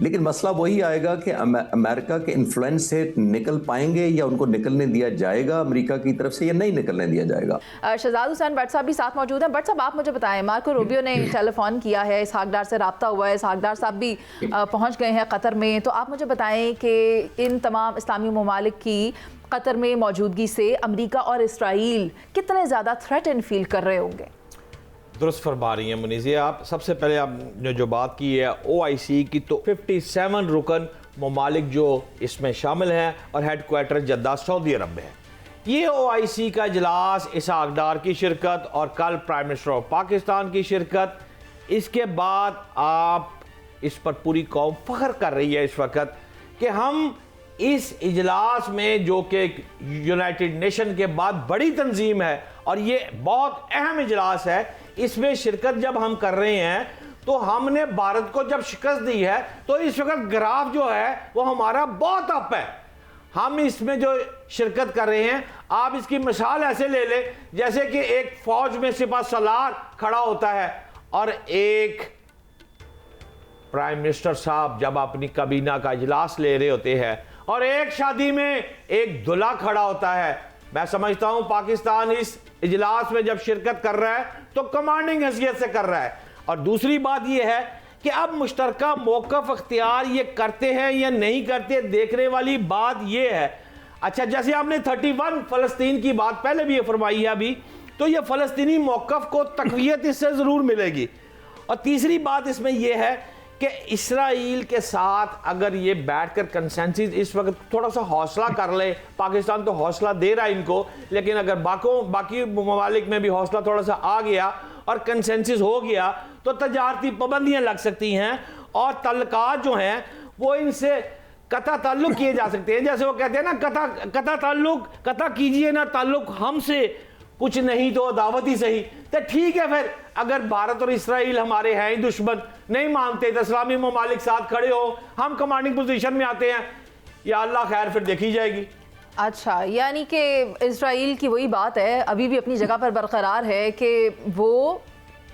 لیکن مسئلہ وہی آئے گا کہ امریکہ کے انفلوئنس سے نکل پائیں گے یا ان کو نکلنے دیا جائے گا امریکہ کی طرف سے یا نہیں نکلنے دیا جائے گا. شہزاد حسین بٹ صاحب بھی ساتھ موجود ہیں. بٹ صاحب آپ مجھے بتائیں, مارکو روبیو نے ٹیلی فون کیا ہے, اسحاق ڈار سے رابطہ ہوا ہے, اسحاق ڈار صاحب بھی پہنچ گئے ہیں قطر میں, تو آپ مجھے بتائیں کہ ان تمام اسلامی ممالک کی قطر میں موجودگی سے امریکہ اور اسرائیل کتنے زیادہ تھریٹن فیل کر رہے ہوں گے؟ درست فرما رہی ہیں منیزیہ آپ. سب سے پہلے آپ نے جو بات کی ہے OIC کی, تو 57 رکن ممالک جو اس میں شامل ہیں اور ہیڈ کوارٹر جدہ سعودی عرب میں ہے. یہ OIC کا اجلاس, اسحاق ڈار کی شرکت اور کل پرائم منسٹر آف پاکستان کی شرکت, اس کے بعد آپ اس پر پوری قوم فخر کر رہی ہے اس وقت کہ ہم اس اجلاس میں, جو کہ یونائٹڈ نیشن کے بعد بڑی تنظیم ہے اور یہ بہت اہم اجلاس ہے, اس میں شرکت جب ہم کر رہے ہیں تو ہم نے بھارت کو جب شکست دی ہے تو اس وقت گراف جو ہے وہ ہمارا بہت اپ ہے. ہم اس میں جو شرکت کر رہے ہیں, آپ اس کی مثال ایسے لے لیں جیسے کہ ایک فوج میں سپہ سالار کھڑا ہوتا ہے اور ایک پرائم منسٹر صاحب جب اپنی کابینہ کا اجلاس لے رہے ہوتے ہیں اور ایک شادی میں ایک دلہا کھڑا ہوتا ہے. میں سمجھتا ہوں پاکستان اس اجلاس میں جب شرکت کر رہا ہے تو کمانڈنگ حیثیت سے کر رہا ہے. اور دوسری بات یہ ہے کہ اب مشترکہ موقف اختیار یہ کرتے ہیں یا نہیں کرتے, دیکھنے والی بات یہ ہے. اچھا, جیسے آپ نے 31 فلسطین کی بات پہلے بھی یہ فرمائی ہے ابھی, تو یہ فلسطینی موقف کو تقویت اس سے ضرور ملے گی. اور تیسری بات اس میں یہ ہے کہ اسرائیل کے ساتھ اگر یہ بیٹھ کر کنسنسس اس وقت تھوڑا سا حوصلہ کر لے, پاکستان تو حوصلہ دے رہا ہے ان کو, لیکن اگر باقی ممالک میں بھی حوصلہ تھوڑا سا آ گیا اور کنسنسس ہو گیا تو تجارتی پابندیاں لگ سکتی ہیں اور تعلقات جو ہیں وہ ان سے قطع تعلق کیے جا سکتے ہیں. جیسے وہ کہتے ہیں نا, قطع کیجئے نا تعلق ہم سے, کچھ نہیں تو دعوت ہی صحیح. تو ٹھیک ہے, پھر اگر بھارت اور اسرائیل ہمارے ہیں دشمن, نہیں مانتے تو اسلامی ممالک ساتھ کھڑے ہو, ہم کمانڈنگ پوزیشن میں آتے ہیں, یا اللہ خیر پھر دیکھی جائے گی. اچھا, یعنی کہ اسرائیل کی وہی بات ہے, ابھی بھی اپنی جگہ پر برقرار ہے کہ وہ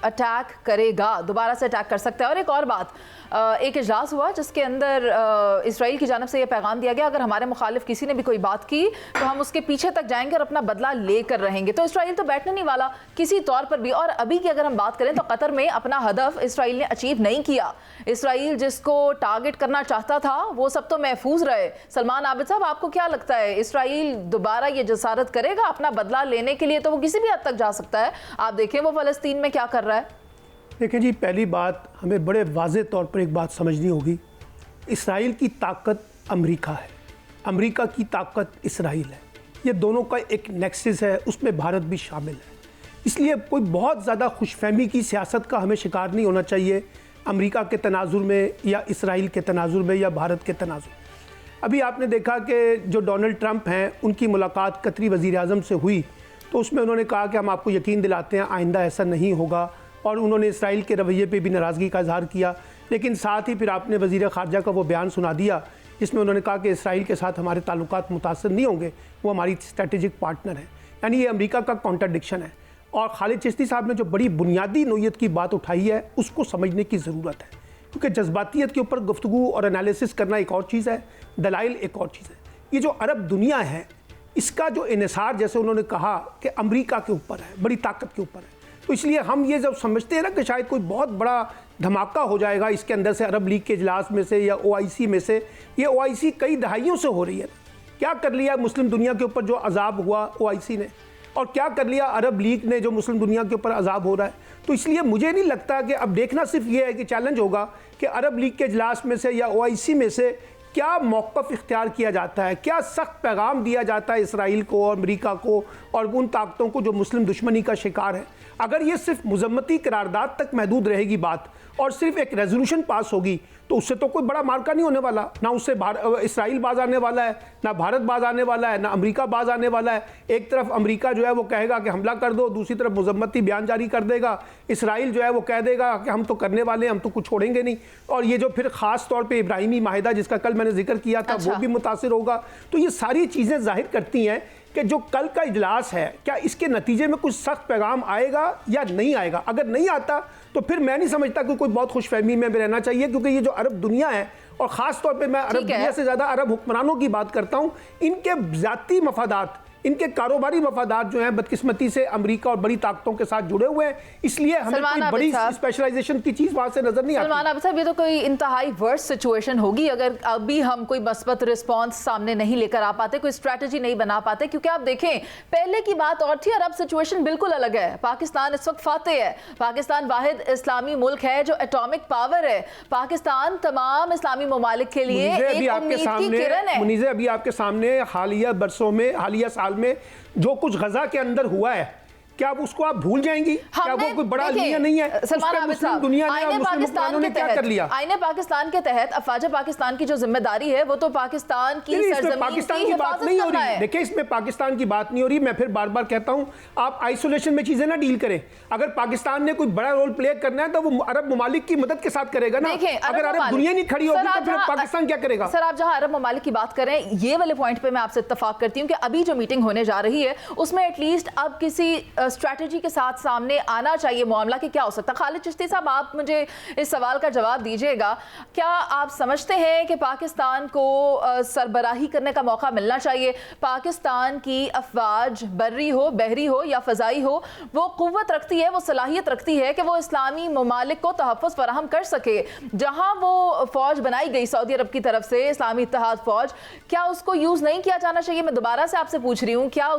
اٹیک کرے گا, دوبارہ سے اٹیک کر سکتا ہے. اور ایک اور بات, ایک اجلاس ہوا جس کے اندر اسرائیل کی جانب سے یہ پیغام دیا گیا اگر ہمارے مخالف کسی نے بھی کوئی بات کی تو ہم اس کے پیچھے تک جائیں گے اور اپنا بدلہ لے کر رہیں گے. تو اسرائیل تو بیٹھنے نہیں والا کسی طور پر بھی. اور ابھی کی اگر ہم بات کریں تو قطر میں اپنا ہدف اسرائیل نے اچیو نہیں کیا. اسرائیل جس کو ٹارگٹ کرنا چاہتا تھا وہ سب تو محفوظ رہے. سلمان عابد صاحب, آپ کو کیا لگتا ہے اسرائیل دوبارہ یہ جسارت کرے گا اپنا بدلہ لینے کے لیے؟ تو وہ کسی بھی حد تک جا سکتا ہے. آپ دیکھیں وہ فلسطین میں کیا کر رہا ہے. دیکھیں جی, پہلی بات ہمیں بڑے واضح طور پر ایک بات سمجھنی ہوگی, اسرائیل کی طاقت امریکہ ہے, امریکہ کی طاقت اسرائیل ہے. یہ دونوں کا ایک نیکسس ہے, اس میں بھارت بھی شامل ہے. اس لیے کوئی بہت زیادہ خوش فہمی کی سیاست کا ہمیں شکار نہیں ہونا چاہیے امریکہ کے تناظر میں یا اسرائیل کے تناظر میں یا بھارت کے تناظر میں. ابھی آپ نے دیکھا کہ جو ڈونلڈ ٹرمپ ہیں ان کی ملاقات قطری وزیر اعظم سے ہوئی تو اس میں انہوں نے کہا کہ ہم آپ کو یقین دلاتے ہیں آئندہ ایسا نہیں ہوگا, اور انہوں نے اسرائیل کے رویے پہ بھی ناراضگی کا اظہار کیا. لیکن ساتھ ہی پھر آپ نے وزیر خارجہ کا وہ بیان سنا دیا جس میں انہوں نے کہا کہ اسرائیل کے ساتھ ہمارے تعلقات متاثر نہیں ہوں گے, وہ ہماری اسٹریٹجک پارٹنر ہیں. یعنی یہ امریکہ کا کانٹرڈکشن ہے. اور خالد چشتی صاحب نے جو بڑی بنیادی نوعیت کی بات اٹھائی ہے اس کو سمجھنے کی ضرورت ہے, کیونکہ جذباتیت کے اوپر گفتگو اور انالیسس کرنا ایک اور چیز ہے, دلائل ایک اور چیز ہے. یہ جو عرب دنیا ہے اس کا جو انحصار, جیسے انہوں نے کہا کہ امریکہ کے اوپر ہے, بڑی طاقت کے اوپر ہے, تو اس لیے ہم یہ جب سمجھتے ہیں نا کہ شاید کوئی بہت بڑا دھماکہ ہو جائے گا اس کے اندر سے, عرب لیگ کے اجلاس میں سے یا OIC میں سے. یہ OIC کئی دہائیوں سے ہو رہی ہے. کیا کر لیا مسلم دنیا کے اوپر جو عذاب ہوا OIC نے, اور کیا کر لیا عرب لیگ نے جو مسلم دنیا کے اوپر عذاب ہو رہا ہے. تو اس لیے مجھے نہیں لگتا کہ اب دیکھنا صرف یہ ہے کہ چیلنج ہوگا کہ عرب لیگ کے اجلاس میں سے یا OIC میں سے کیا موقف اختیار کیا جاتا ہے, کیا سخت پیغام دیا جاتا ہے اسرائیل کو اور امریکہ کو اور ان طاقتوں کو جو مسلم دشمنی کا شکار ہے. اگر یہ صرف مذمتی قرارداد تک محدود رہے گی بات اور صرف ایک ریزولوشن پاس ہوگی تو اس سے تو کوئی بڑا مارکا نہیں ہونے والا. نہ اس سے اسرائیل باز آنے والا ہے, نہ بھارت باز آنے والا ہے, نہ امریکہ باز آنے والا ہے. ایک طرف امریکہ جو ہے وہ کہے گا کہ حملہ کر دو, دوسری طرف مذمتی بیان جاری کر دے گا. اسرائیل جو ہے وہ کہہ دے گا کہ ہم تو کرنے والے ہیں, ہم تو کچھ چھوڑیں گے نہیں. اور یہ جو پھر خاص طور پہ ابراہیمی معاہدہ جس کا کل میں نے ذکر کیا تھا وہ بھی متاثر ہوگا. تو یہ ساری چیزیں ظاہر کرتی ہیں کہ جو کل کا اجلاس ہے کیا اس کے نتیجے میں کچھ سخت پیغام آئے گا یا نہیں آئے گا. اگر نہیں آتا تو پھر میں نہیں سمجھتا کہ کوئی بہت خوش فہمی میں رہنا چاہیے، کیونکہ یہ جو عرب دنیا ہے، اور خاص طور پہ میں عرب دنیا سے زیادہ عرب حکمرانوں کی بات کرتا ہوں، ان کے ذاتی مفادات، ان کے کاروباری مفادات جو ہیں بدقسمتی سے امریکہ اور بڑی طاقتوں کے ساتھ جڑے ہوئے ہیں، اس لیے ہمیں کوئی بڑی اسپیشلائزیشن کی چیز وہاں سے نظر نہیں آتی۔ سلمان عابد صاحب، یہ تو کوئی انتہائی ورس سچویشن ہوگی اگر ابھی ہم کوئی مثبت رسپانس سامنے نہیں لے کر آ پاتے، کوئی اسٹریٹجی نہیں بنا پاتے، کیونکہ آپ دیکھیں پہلے کی بات اور تھی اور اب سچویشن بالکل الگ ہے۔ پاکستان اس وقت فاتح ہے، پاکستان واحد اسلامی ملک ہے جو ایٹامک پاور ہے، پاکستان تمام اسلامی ممالک کے لیے ایک امید کی کرن ہے۔ منیزہ، ابھی آپ کے سامنے حالیہ برسوں میں، حالیہ سال میں جو کچھ غزہ کے اندر ہوا ہے، کیا اس کو آپ بھول جائیں گی؟ کیا وہ کوئی بڑا المیہ نہیں ہے؟ سلمان عابد صاحب، آئین پاکستان کے تحت، آئین پاکستان کے تحت افواج پاکستان کی جو ذمہ داری ہے وہ تو پاکستان کی سرزمین کی حفاظت کرنا ہے۔ دیکھیں اس میں پاکستان کی بات نہیں ہو رہی، میں پھر بار بار کہتا ہوں آپ آئسولیشن میں چیزیں نہ ڈیل کریں۔ اگر پاکستان نے کوئی بڑا رول پلے کرنا ہے تو وہ عرب ممالک کی مدد کے ساتھ کرے گا نا۔ اگر عرب دنیا نہیں کھڑی ہوگی تو پھر پاکستان کیا کرے گا؟ سر، آپ جہاں عرب ممالک کی بات کریں، یہ والے پوائنٹ پہ میں آپ سے اتفاق کرتی ہوں کہ ابھی جو میٹنگ ہونے جا رہی ہے اس میں ایٹ لیسٹ اب کسی اسٹریٹجی کے ساتھ سامنے آنا چاہیے معاملہ کہ کیا ہو سکتا ہے۔ خالد چشتی صاحب، آپ مجھے اس سوال کا جواب دیجئے گا، کیا آپ سمجھتے ہیں کہ پاکستان کو سربراہی کرنے کا موقع ملنا چاہیے؟ پاکستان کی افواج بری ہو، بحری ہو یا فضائی ہو، وہ قوت رکھتی ہے، وہ صلاحیت رکھتی ہے کہ وہ اسلامی ممالک کو تحفظ فراہم کر سکے۔ جہاں وہ فوج بنائی گئی سعودی عرب کی طرف سے، اسلامی اتحاد فوج، کیا اس کو یوز نہیں کیا جانا چاہیے؟ میں دوبارہ سے آپ سے پوچھ رہی ہوں، کیا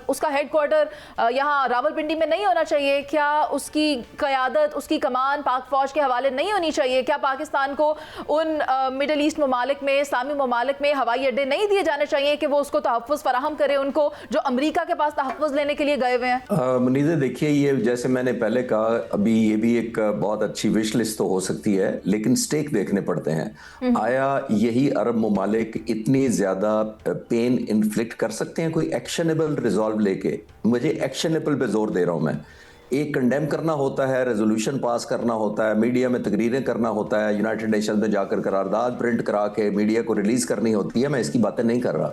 اس کا ہیڈ کوارٹر یہاں راولپنڈی میں نہیں ہونا چاہیے؟ کیا اس کی قیادت، اس کی کمان پاک فوج کے حوالے نہیں ہونی چاہیے؟ کیا پاکستان کو ان مڈل ایسٹ ممالک میں، اسلامی ممالک میں ہوائی اڈے نہیں دیے جانے چاہیے کہ وہ اس کو تحفظ فراہم کرے ان کو جو امریکہ کے پاس تحفظ لینے کے لیے گئے ہوئے ہیں؟ منیزہ دیکھیے، یہ جیسے میں نے پہلے کہا، ابھی یہ بھی ایک بہت اچھی وش لسٹ تو ہو سکتی ہے لیکن سٹیک دیکھنے پڑتے ہیں۔ آیا یہی عرب ممالک اتنی زیادہ پین انفلکٹ کر سکتے ہیں کوئی ایکشنیبل ریزالو لے کے؟ مجھے ایکشنیبل پہ زور دے رہا ہوں میں۔ ایک کنڈیم کرنا ہوتا ہے، ریزولوشن پاس کرنا ہوتا ہے، میڈیا میں تقریریں کرنا ہوتا ہے، یونائٹڈ نیشن میں جا کر قرارداد پرنٹ کرا کے میڈیا کو ریلیز کرنی ہوتی ہے۔ میں اس کی باتیں نہیں کر رہا۔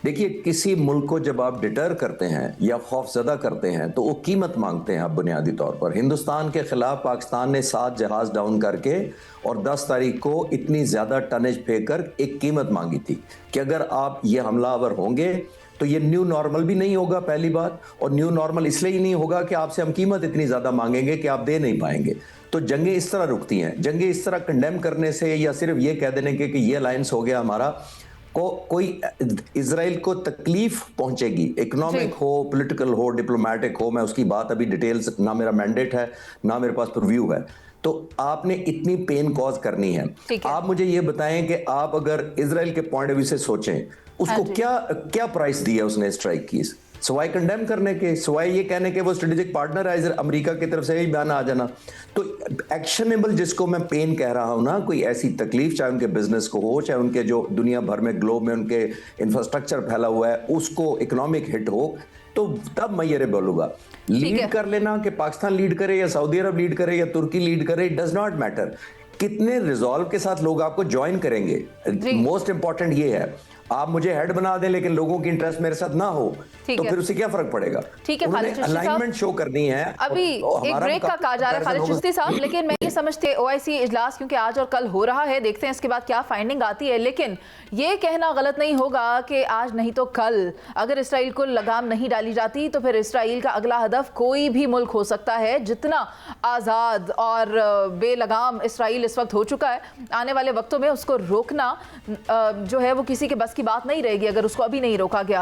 دیکھیے، کسی ملک کو جب آپ ڈٹر کرتے ہیں یا خوف زدہ کرتے ہیں تو وہ قیمت مانگتے ہیں آپ بنیادی طور پر۔ ہندوستان کے خلاف پاکستان نے 7 جہاز ڈاؤن کر کے اور 10 تاریخ کو اتنی زیادہ ٹنیج پھینک کر ایک قیمت مانگی تھی کہ اگر آپ یہ حملہ آور ہوں گے تو یہ نیو نارمل بھی نہیں ہوگا، پہلی بات، اور نیو نارمل اس لیے ہی نہیں ہوگا کہ آپ سے ہم قیمت اتنی زیادہ مانگیں گے کہ آپ دے نہیں پائیں گے۔ تو جنگیں اس طرح رکتی ہیں۔ جنگیں اس طرح کنڈیم کرنے سے یا صرف یہ کہہ دینے کے کہ یہ الائنس ہو گیا ہمارا، کوئی اسرائیل کو تکلیف پہنچے گی، اکنامک ہو، پولیٹیکل ہو، ڈپلومیٹک ہو، میں اس کی بات ابھی ڈیٹیلز، نہ میرا مینڈیٹ ہے نہ میرے پاس پرویو ہے، تو آپ نے اتنی پین کوز کرنی ہے۔ آپ مجھے یہ بتائیں کہ آپ اگر اسرائیل کے پوائنٹ آف ویو سے سوچیں، اس کو کیا پرائس دیا اس نے اسٹرائک کی، سوائے کنڈیم کرنے کے، سوائے یہ کہنے کہ وہ اسٹریٹجک پارٹنر ہے امریکہ کی طرف سے ہی بیان آ جانا۔ تو ایکشنیبل جس کو میں پین کہہ رہا ہوں نا، کوئی ایسی تکلیف چاہے ان کے بزنس کو ہو، چاہے ان کے جو دنیا بھر میں گلوب میں ان کے انفراسٹرکچر پھیلا ہوا ہے اس کو اکنامک ہٹ ہو، تو تب میں یہ بولوں گا۔ لیڈ کر لینا کہ پاکستان لیڈ کرے یا سعودی عرب لیڈ کرے یا ترکی لیڈ کرے، ڈز ناٹ میٹر۔ کتنے ریزالو کے ساتھ لوگ آپ کو جوائن کریں گے، موسٹ امپورٹنٹ یہ ہے۔ آپ مجھے ہیڈ بنا دیں لیکن لوگوں کی انٹرسٹ میرے ساتھ نہ ہو تو پھر اسے کیا فرق پڑے گا؟ ٹھیک ہے خالد چشتی صاحب، الائنمنٹ شو کرنی ہے۔ ابھی ایک بریک کا کہا جا رہا ہے خالد چشتی صاحب، لیکن میں یہ سمجھتے OIC اجلاس کیونکہ آج اور کل ہو رہا ہے، دیکھتے ہیں اس کے بعد کیا فائنڈنگ آتی ہے، لیکن یہ کہنا غلط نہیں ہوگا کہ آج نہیں تو کل اگر اسرائیل کو لگام نہیں ڈالی جاتی تو پھر اسرائیل کا اگلا ہدف کوئی بھی ملک ہو سکتا ہے۔ جتنا آزاد اور بے لگام اسرائیل اس وقت ہو چکا ہے، آنے والے وقتوں میں اس کو روکنا جو ہے وہ کسی کے بس کی بات نہیں رہے گی اگر اس کو ابھی نہیں روکا گیا۔